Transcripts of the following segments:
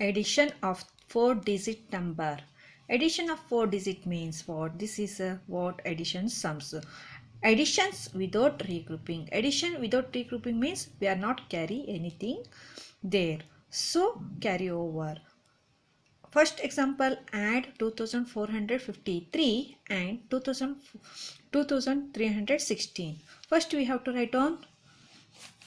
Addition of 4-digit number. Addition of 4-digit means what? This is what addition sums. Additions without regrouping. Addition without regrouping means we are not carry anything there. So carry over. First example, add 2453 and 2316. First we have to write on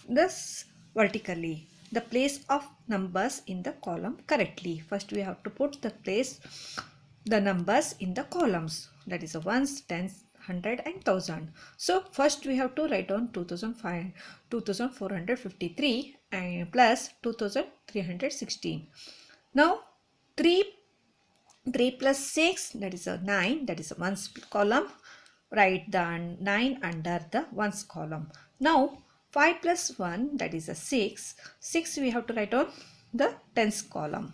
this vertically the place of numbers in the column correctly. First we have to put the numbers in the columns, that is ones, tens, 100 and 1000. So first we have to write on 2453 and plus 2316. Now 3 plus 6, that is a 9, that is a ones column. Write the 9 under the ones column. Now 5 plus 1, that is a 6. 6 we have to write on the tens column.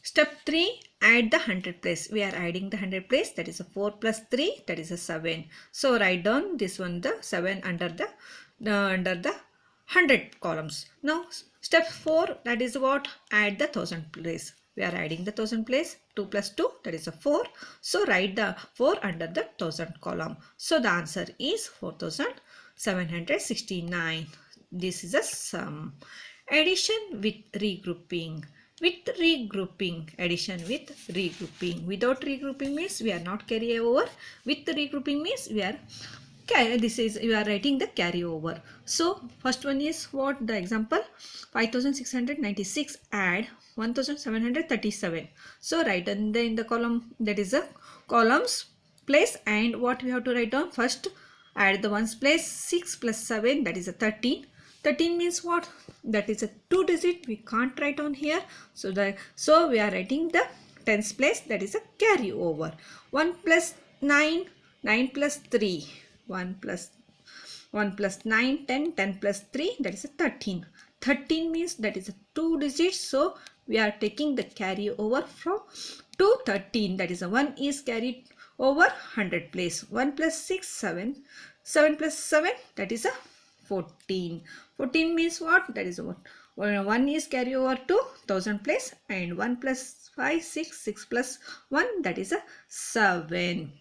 Step 3, add the 100 place. We are adding the 100 place, that is a 4 plus 3, that is a 7. So write down this one, the 7 under the 100 columns. Now step 4, that is what? Add the 1000 place. We are adding the 1000 place. 2 plus 2, that is a 4. So write the 4 under the 1000 column. So the answer is 4769. This is a sum. Addition with regrouping. With regrouping, addition with regrouping. Without regrouping means we are not carry over. With regrouping means we are writing the carryover. So first one is what? The example 5696 add 1737. So write in the column, that is a columns place, and what we have to write down? First add the ones place. 6 plus 7, that is a 13. 13 means what? That is a 2 digit. We can't write on here. So we are writing the tens place, that is a carryover. 1 plus 9, 9 plus 3. 1 plus 9, 10, 10 plus 3, that is a 13. 13 means that is a 2 digits. So we are taking the carry over from 2 13, that is a 1 is carried over 100 place. 1 plus 6, 7. 7 plus 7, that is a 14. 14 means what? That is what? 1 is carry over to 1000 place, and 1 plus 5, 6, 6 plus 1, that is a 7.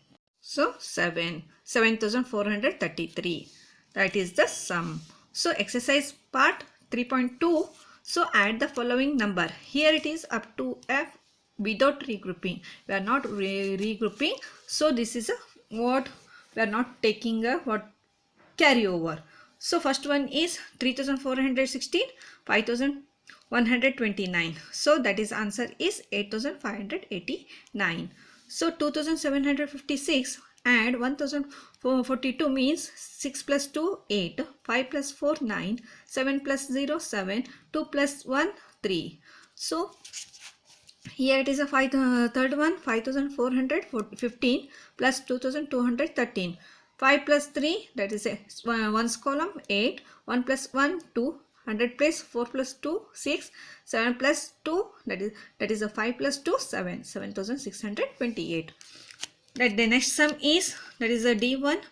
So 7433. That is the sum. So exercise part 3.2. So add the following number. Here it is up to F without regrouping. We are not regrouping. So this is a what? We are not taking a what? Carryover. So first one is 3416, 5129. So that is answer is 8589. So 2756 add 1042 means 6 plus 2 8, 5 plus 4 9, 7 plus 0 7, 2 plus 1 3. So here it is a third one 5415 plus 2213. 5 plus 3, that is a ones column 8. 1 plus 1 2, 100 place. 4 plus 2 6, 7 plus 2, that is a 5 plus 2 7, 7628. That the next sum is, that is a D1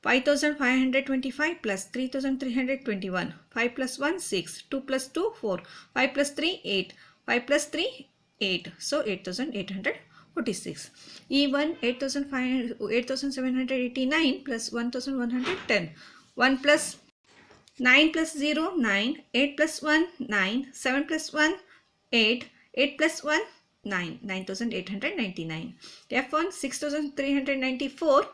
5525 plus 3321. 5 plus 1 6, 2 plus 2 4, 5 plus 3 8, 5 plus 3 8. So 8846. E1 8789 plus 1110. 1 plus 9 plus 0 9, 8 plus 1 9, 7 plus 1 8, 8 plus 1 9, 9899. F1 6394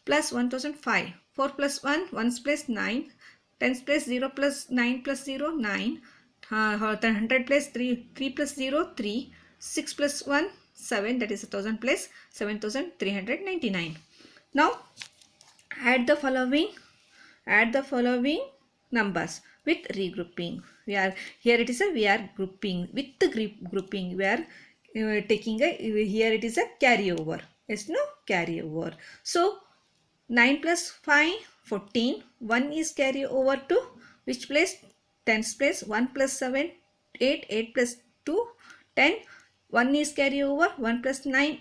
plus 1005. 4 plus 1 1's place 9, 10's place 0 plus 9 plus 0 9, 100 place 3 plus 0 3, 6 plus 1 7, that is 1000 place 7399. Now add the following numbers with regrouping. We are here, it is a we are grouping with the grouping. We are taking a, here it is a carryover. Yes, no, carryover. So 9 plus 5 14. 1 is carry over to which place? Tens place. 1 plus 7 8, 8 plus 2 10. 1 is carry over. 1 plus 9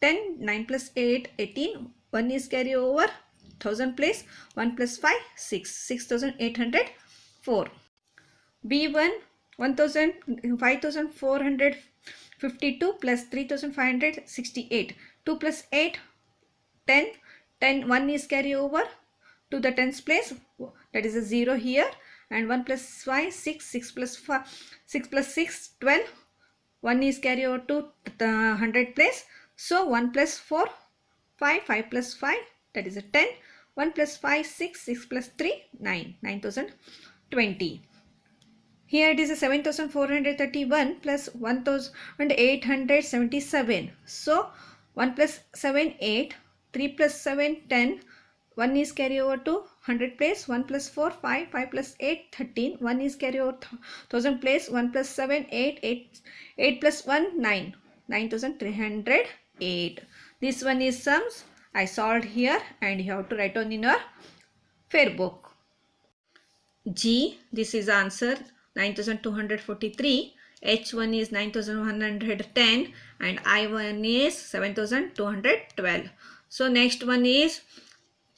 10, 9 plus 8 18. 1 is carry over 1000 place. 1 plus 5 6, 6804. B1 5452 plus 3568. 2 plus 8, 10. 10, 1 is carry over to the tens place, that is a 0 here, and 1 plus 5, 6, 6 plus 5, 6 plus 6, 12. 1 is carry over to the 100 place. So 1 plus 4, 5, 5 plus 5, that is a 10. 1 plus 5, 6, 6 plus 3, 9, 9020. Here it is a 7431 plus 1877. So 1 plus 7, 8, 3 plus 7, 10. 1 is carry over to 100 place. 1 plus 4, 5, 5 plus 8, 13. 1 is carry over 1000 place. 1 plus 7, 8, 8 plus 1, 9. 9308. This one is sums I solved here, and you have to write on in your fair book. G, this is answer 9243. H1 is 9110 and I1 is 7212. So next one is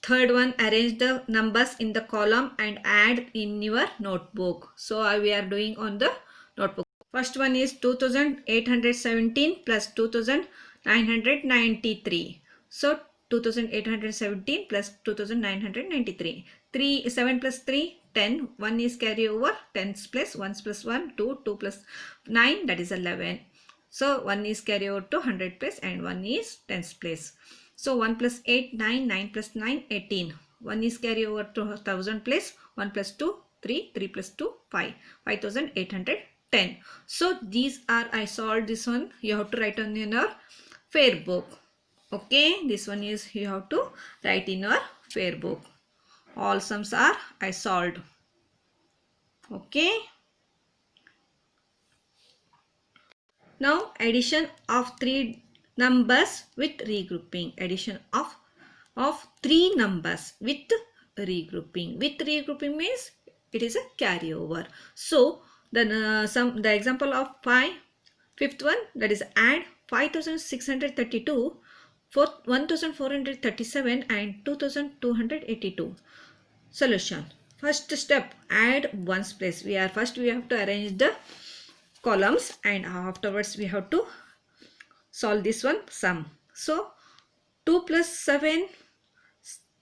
third one, arrange the numbers in the column and add in your notebook. So we are doing on the notebook. First one is 2817 plus 2993. So 2817 plus 2993. 7 plus 3, 10. 1 is carry over. 10's place. 1's plus 1, 2. 2 plus 9, that is 11. So 1 is carry over to 100 place and 1 is 10's place. So 1 plus 8, 9. 9 plus 9, 18. 1 is carry over to 1000 place. 1 plus 2, 3. 3 plus 2, 5. 5810. So these are, I solved this one. You have to write on your fair book. Okay, this one is you have to write in your fair book. All sums are I solved. Okay. Now addition of three numbers with regrouping. Addition of three numbers with regrouping. With regrouping means it is a carryover. So the example of fifth one, that is add 5632, 1437 and 2282. Solution. First step, add ones place. First we have to arrange the columns and afterwards we have to solve this one sum. So 2 plus 7,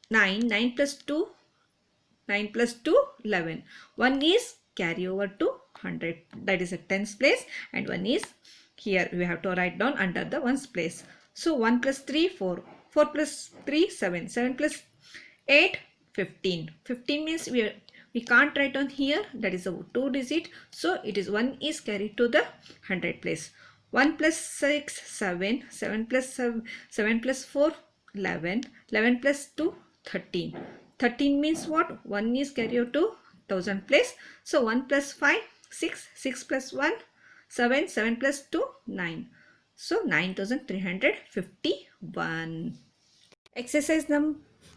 9. 9 plus 2, 9 plus 2, 11. 1 is carry over to 100, that is a tens place, and 1 is here we have to write down under the ones place. So 1 plus 3, 4. 4 plus 3, 7. 7 plus 8, 15. 15 means we can't write on here, that is a 2 digit. So it is 1 is carried to the 100 place. 1 plus 6, 7. 7 plus 7 plus 4, 11. 11 plus 2, 13. 13 means what? 1 is carried to 1000 place. So 1 plus 5, 6. 6 plus 1, 7. 7 plus 2, 9. So 9351. Exercise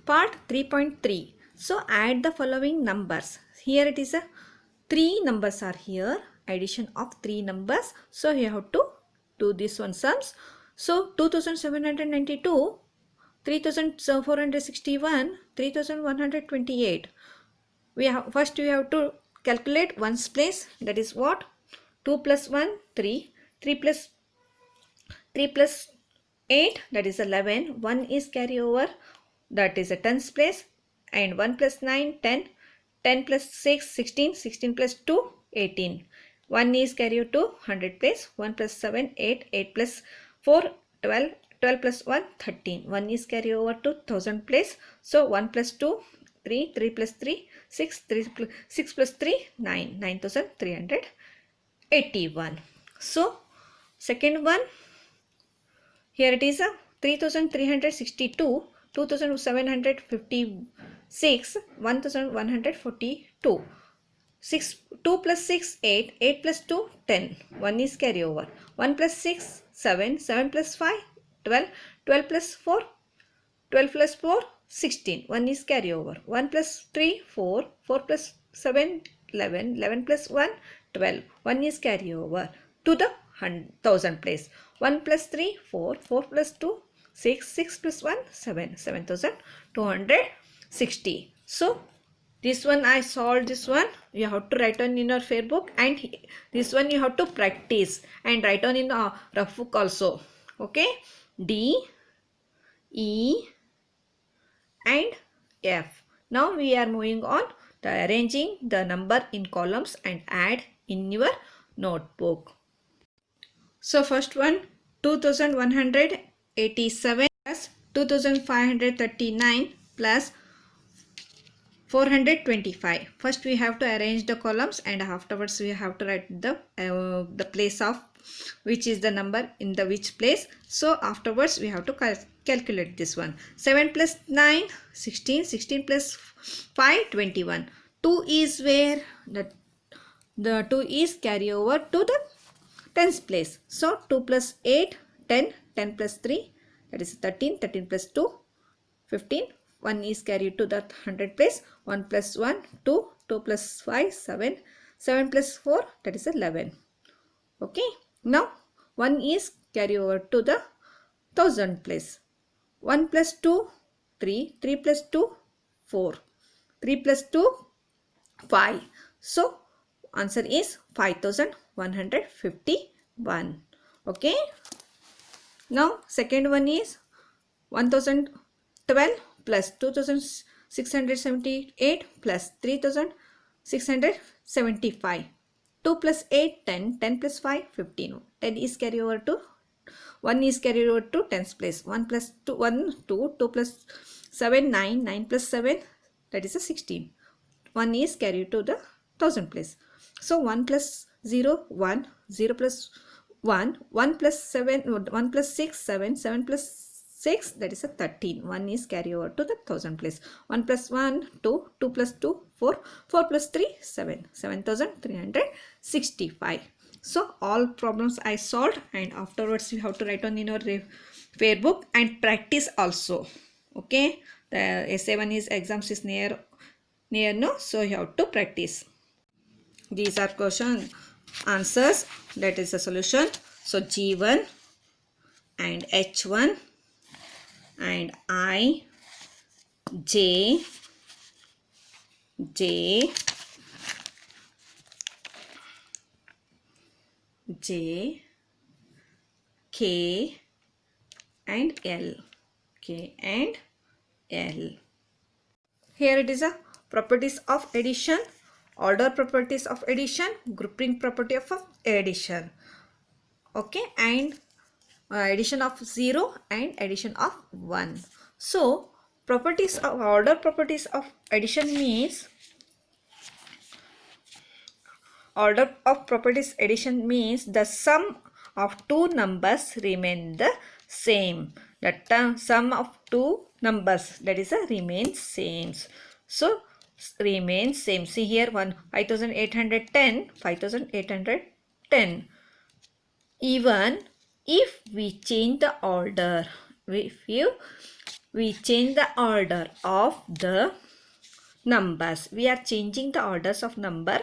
part 3.3. So add the following numbers. Here it is a 3 numbers are here. Addition of 3 numbers. So you have to do this one sums. So 2792, 3461, 3128. First we have to calculate ones place. That is what? 2 plus 1, 3. 3 plus 8, that is 11. 1 is carry over, that is a tens place, and 1 plus 9, 10. 10 plus 6, 16. 16 plus 2, 18. 1 is carry over to 100 place. 1 plus 7, 8. 8 plus 4, 12. 12 plus 1, 13. 1 is carry over to 1000 place. So 1 plus 2, 3. 3 plus 3, 6. 6 plus 3, 9. 9381. So second one, here it is a 3362, 2756, 1142. 2 plus 6, 8. 8 plus 2, 10. 1 is carry over. 1 plus 6, 7. 7 plus 5, 12. 12 plus 4, 12 plus 4, 16. 1 is carry over. 1 plus 3, 4. 4 plus 7, 11. 11 plus 1, 12. 1 is carry over to the 1000 place. 1 plus 3, 4. 4 plus 2, 6. 6 plus 1, 7. 7260. So This one I solved. This one you have to write on in your fair book, and this one you have to practice and write on in a rough book also. Okay, D, E and F. Now we are moving on to arranging the number in columns and add in your notebook. So first one, 2187 plus 2539 plus 425. First we have to arrange the columns, and afterwards we have to write the place of which is the number in the which place. So afterwards we have to calculate this one. 7 plus 9, 16. 16 plus 5, 21. 2 is where? The 2 is carry over to the tens place. So 2 plus 8, 10. 10 plus 3, that is 13. 13 plus 2, 15. 1 is carried to the 100 place. 1 plus 1, 2. 2 plus 5, 7. 7 plus 4, that is 11. Okay. Now 1 is carried over to the 1000 place. 1 plus 2, 3. 3 plus 2, 4. 3 plus 2, 5. So answer is 5151. Okay. Now second one is 1012 plus 2678 plus 3675. 2 plus 8, 10. 10 plus 5, 15. 10 is carried over to 1 is carried over to tens place. 1 plus 2, 1, 2. 2 plus 7, 9. 9 plus 7, that is a 16. 1 is carried to the 1000 place. So 1 plus 0, 1. 0 plus 1. 1 plus 7, 1 plus 6, 7. 7 plus 6, that is a 13. 1 is carried over to the 1000 place. 1 plus 1, 2. 2 plus 2, 4. 4 plus 3, 7. 7365. So all problems I solved, and afterwards you have to write on in your fair book and practice also. Okay. The essay one is exams is near no, so you have to practice. These are question answers, that is the solution. So G1 and H1 and I, J, K and L. K and L. Here it is a properties of addition, order properties of addition, grouping property of addition. Okay, and addition of 0 and addition of 1. So properties of order properties of addition means the sum of two numbers remain the same. The sum of two numbers, that is remains same. So remains same. See here, 5810, 5810. Even if we change the order, we change the order of the numbers, we are changing the orders of number.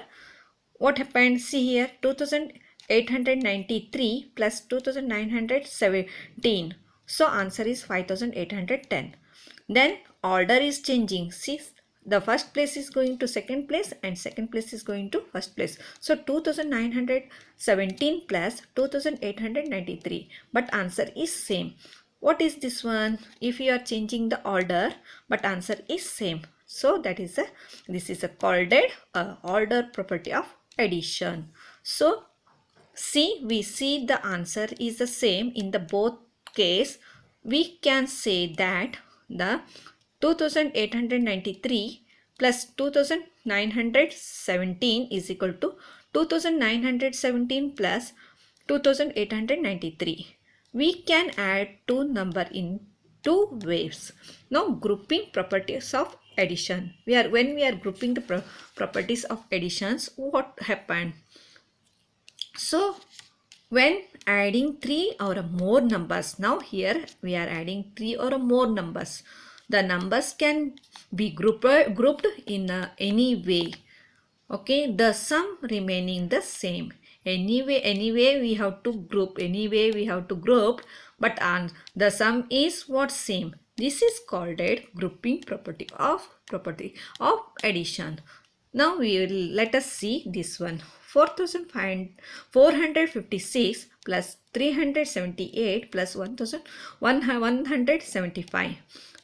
What happened? See here, 2893 plus 2917. So answer is 5810. Then order is changing. See, the first place is going to second place and second place is going to first place. So 2917 plus 2893. But answer is same. What is this one? If you are changing the order, but answer is same. So that is this is called order property of addition. So we see the answer is the same in the both case. We can say that the 2893 plus 2917 is equal to 2917 plus 2893. We can add two number in two ways. Now grouping properties of addition. When we are grouping the properties of additions, what happened? So when adding 3 or more numbers, now here we are adding 3 or more numbers. The numbers can be grouped in any way. Okay, the sum remaining the same. Anyway we have to group. But the sum is what? Same. This is called a grouping property of addition. Now we will let us see this one. 4,456 plus 378 plus 1,175.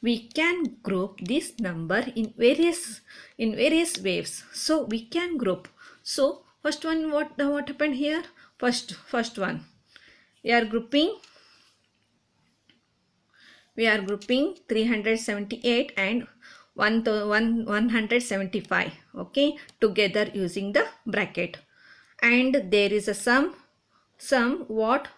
We can group this number in various waves. So we can group. So first one, what happened here? First one, we are grouping 378 and 175, okay, together using the bracket, and there is a sum what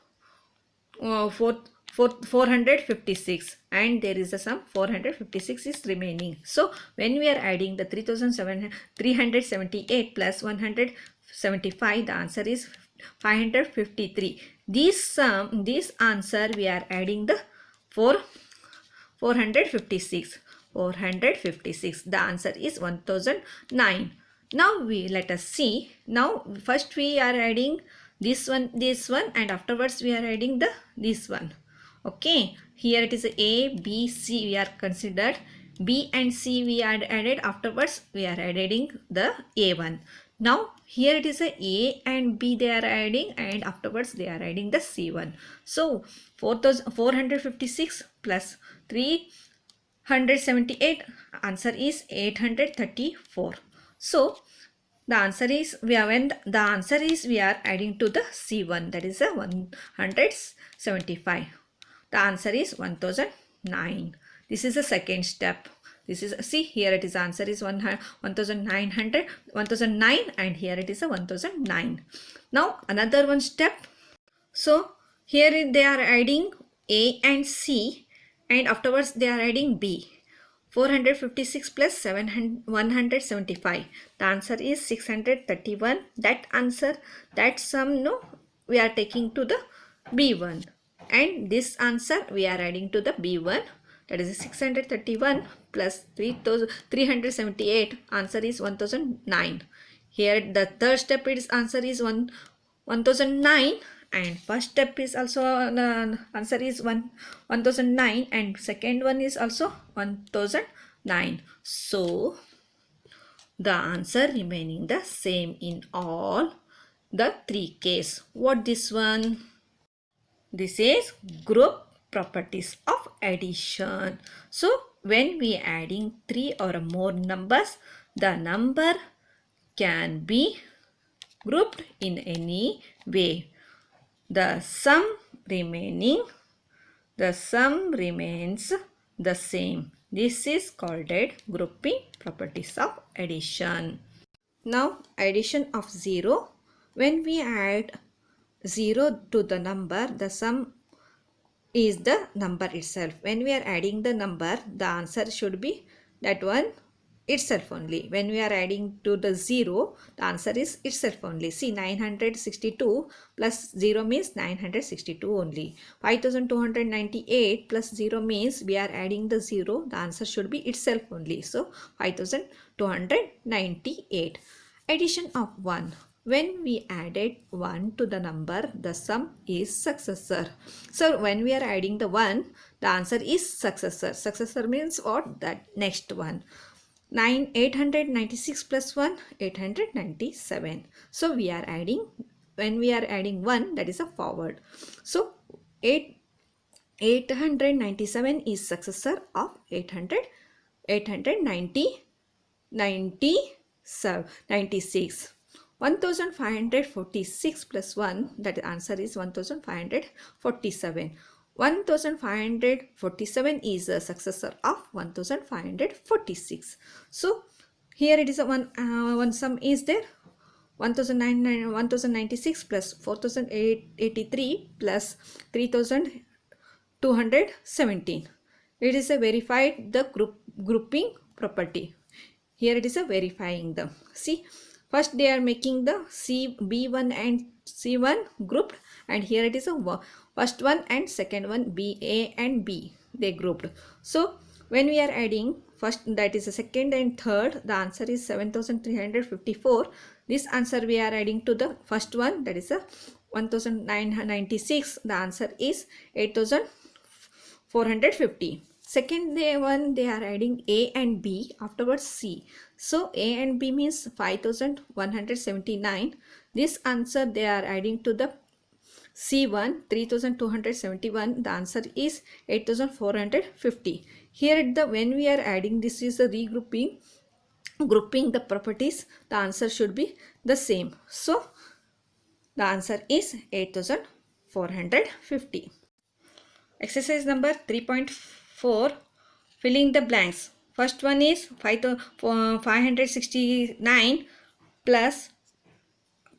456, and there is a sum 456 is remaining. So when we are adding the 378 plus 175, the answer is 553. This answer we are adding the 456. The answer is 1009. Now let us see. Now first we are adding this one, and afterwards we are adding this one. Okay, here it is A, B, C we are considered. B and C we are added. Afterwards we are adding the A1. Now here it is A and B they are adding, and afterwards they are adding the C1. So 456 plus 378, answer is 834. So the answer is we are adding to the C1, that is 175. The answer is 1009. This is the second step. This is, see here it is, answer is 1009, and here it is a 1009. Now another one step. So here they are adding A and C, and afterwards they are adding B. 456 plus 175. The answer is 631. That sum, no, we are taking to the B1, and this answer we are adding to the B1. That is 631 plus 378. Answer is 1009. Here the third step is answer is 1009, and first step is also answer is 1009, and second one is also 1009. So the answer remaining the same in all the three cases. What this one? This is group properties of addition. So when we are adding 3 or more numbers, the number can be grouped in any way. The sum remains the same. This is called grouping properties of addition. Now addition of 0. When we add 0 to the number, the sum is the number itself. When we are adding the number, the answer should be that one itself only. When we are adding to the 0, the answer is itself only. See, 962 plus 0 means 962 only. 5298 plus 0 means we are adding the 0. The answer should be itself only. So 5298. Addition of 1. When we added 1 to the number, the sum is successor. So when we are adding the 1, the answer is successor. Successor means what? That next one. 896 plus 1, 897. So we are adding, when we are adding 1, that is a forward. So 897 is successor of 96. 1546 plus 1, that answer is 1547. 1547 is a successor of 1546. So here it is a one sum is there. 1096 plus 4083 plus 3217. It is a verified the grouping property. Here it is a verifying them. See, first they are making the B1 and C1 grouped, and here it is a first one and second one A and B they grouped. So when we are adding first, that is the second and third, the answer is 7354. This answer we are adding to the first one, that is a 1996. The answer is 8450. Second one they are adding A and B, afterwards C. So A and B means 5179. This answer they are adding to the C1 3271. The answer is 8450. Here when we are adding, this is the grouping the properties, the answer should be the same. So the answer is 8450. Exercise number 3.4, filling the blanks. First one is 569 plus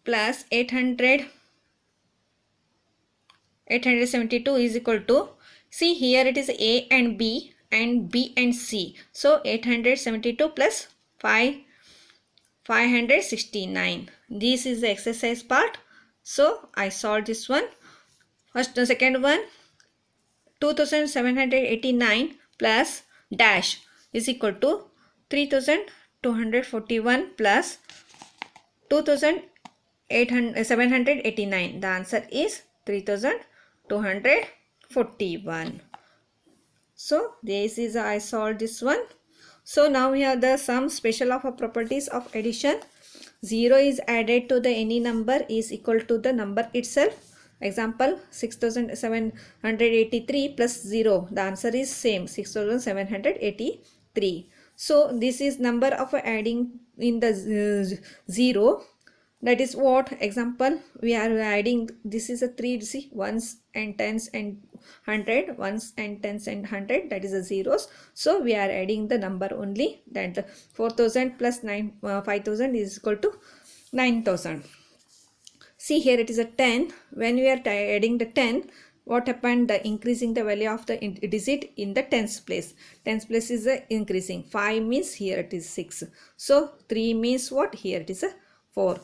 872 is equal to, see here it is A and B and B and C. So 872 plus 569. This is the exercise part. So I solved this one. First, the second one, 2789 plus dash is equal to 3241 plus 2789. The answer is 3241. So this is, I solved this one. So now we have the some special of properties of addition. 0 is added to the any number is equal to the number itself. Example, 6783 plus 0. The answer is same, 6783. So this is number of adding in the 0. That is what, example, we are adding, this is a 3, see, ones and tens and 100, ones and tens and 100, that is a zeros. So we are adding the number only, that 4000 plus 5000 is equal to 9000. See here it is a 10. When we are adding the 10, what happened? The increasing the value of the digit in the tens place. Tens place is increasing. 5 means here it is 6. So 3 means what? Here it is a 4.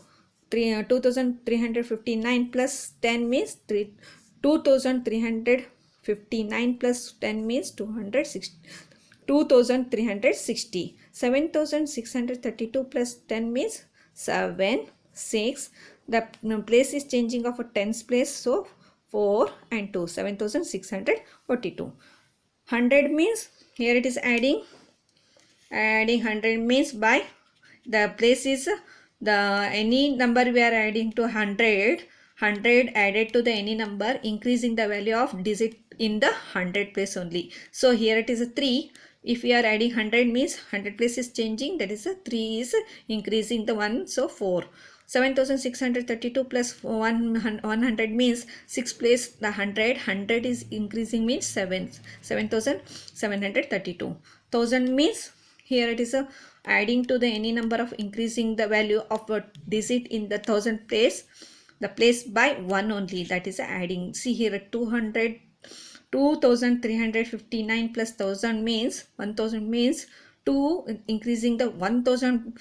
2359 plus 10 means 2359 plus 10 means 2360. 7632 plus 10 means 7, 6. The place is changing of a tens place, so 4 and 2, 7642. 100 means here it is adding 100 means by the place is the any number we are adding to 100 added to the any number, increasing the value of digit in the 100 place only. So here it is a 3. If we are adding 100 means 100 place is changing, that is a 3 is increasing the 1, so 4. 7632 plus 100 means 6 place the 100 is increasing means 7732. 1000 means here it is a adding to the any number of increasing the value of a digit in the 1000 place, the place by 1 only, that is adding. See here 2359 plus 1000 means 1000 means 2 increasing the 1000,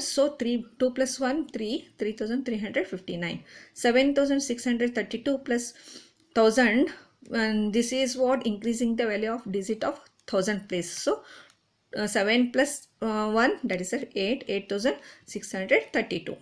so 2 plus 1 3, 3359. 7632 plus 1000, and this is what increasing the value of digit of 1000 place. So 7 plus 1, that is 8, 8632.